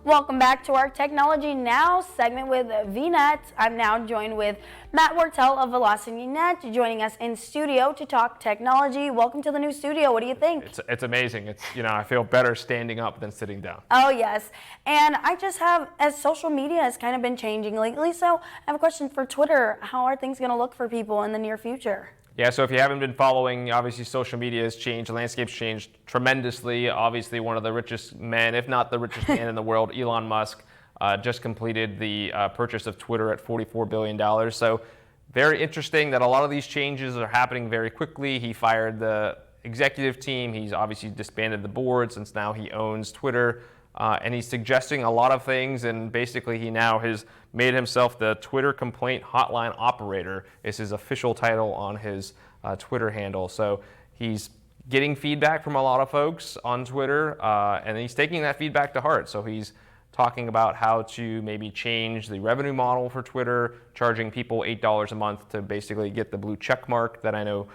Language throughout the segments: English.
Welcome back to our Technology Now segment with VNet. I'm now joined with Matt Wortel of VelocityNet, joining us in studio to talk technology. Welcome to the new studio. What do you think? It's amazing. I feel better standing up than sitting down. Oh yes, and I just have, as social media has kind of been changing lately, so I have a question for Twitter. How are things going to look for people in the near future? Yeah, so if you haven't been following, obviously social media has changed, the landscape's changed tremendously. Obviously one of the richest men, if not the richest man in the world, Elon Musk, just completed the purchase of Twitter at $44 billion. So very interesting that a lot of these changes are happening very quickly. He fired the executive team. He's obviously disbanded the board since now he owns Twitter. And he's suggesting a lot of things, and basically he now has made himself the Twitter complaint hotline operator is his official title on his Twitter handle. So he's getting feedback from a lot of folks on Twitter, and he's taking that feedback to heart. So he's talking about how to maybe change the revenue model for Twitter, charging people $8 a month to basically get the blue check mark that I know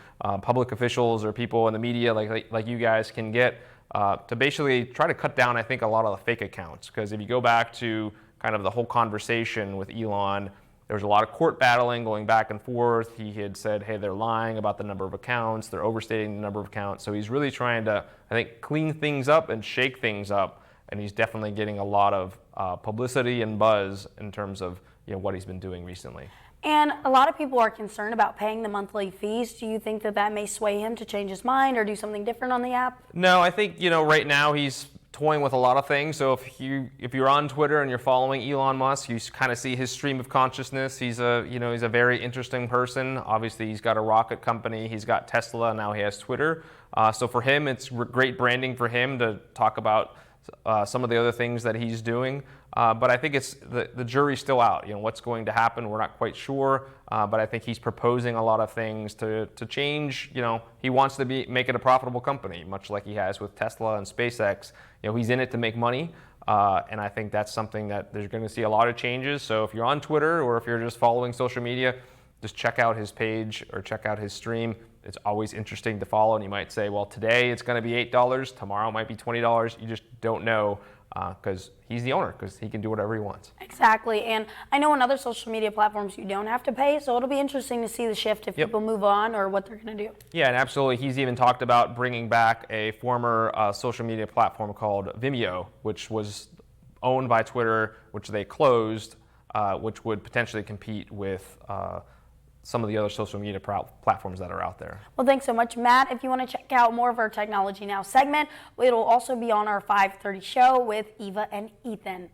public officials or people in the media like you guys can get. To basically try to cut down, I think, a lot of the fake accounts. Because if you go back to kind of the whole conversation with Elon, there was a lot of court battling going back and forth. He had said, hey, they're lying about the number of accounts, they're overstating the number of accounts. So he's really trying to, I think, clean things up and shake things up. And he's definitely getting a lot of publicity and buzz in terms of what he's been doing recently. And a lot of people are concerned about paying the monthly fees. Do you think that that may sway him to change his mind or do something different on the app? No, I think right now he's toying with a lot of things. So if you're on Twitter and you're following Elon Musk, you kind of see his stream of consciousness. He's a very interesting person. Obviously, he's got a rocket company. He's got Tesla. Now he has Twitter. So for him, it's great branding for him to talk about some of the other things that he's doing. But I think it's the jury's still out. What's going to happen, we're not quite sure. But I think he's proposing a lot of things to change. He wants to make it a profitable company, much like he has with Tesla and SpaceX. He's in it to make money. And I think that's something that there's going to see a lot of changes. So if you're on Twitter or if you're just following social media, just check out his page or check out his stream. It's always interesting to follow. And you might say, well, today it's going to be $8. Tomorrow it might be $20. You just don't know. Because he's the owner, because he can do whatever he wants. Exactly, and I know on other social media platforms you don't have to pay, so it'll be interesting to see the shift if people move on or what they're going to do. Yeah, and absolutely. He's even talked about bringing back a former social media platform called Vimeo, which was owned by Twitter, which they closed, which would potentially compete with some of the other social media platforms that are out there. Well, thanks so much, Matt. If you want to check out more of our Technology Now segment, it'll also be on our 5:30 show with Eva and Ethan.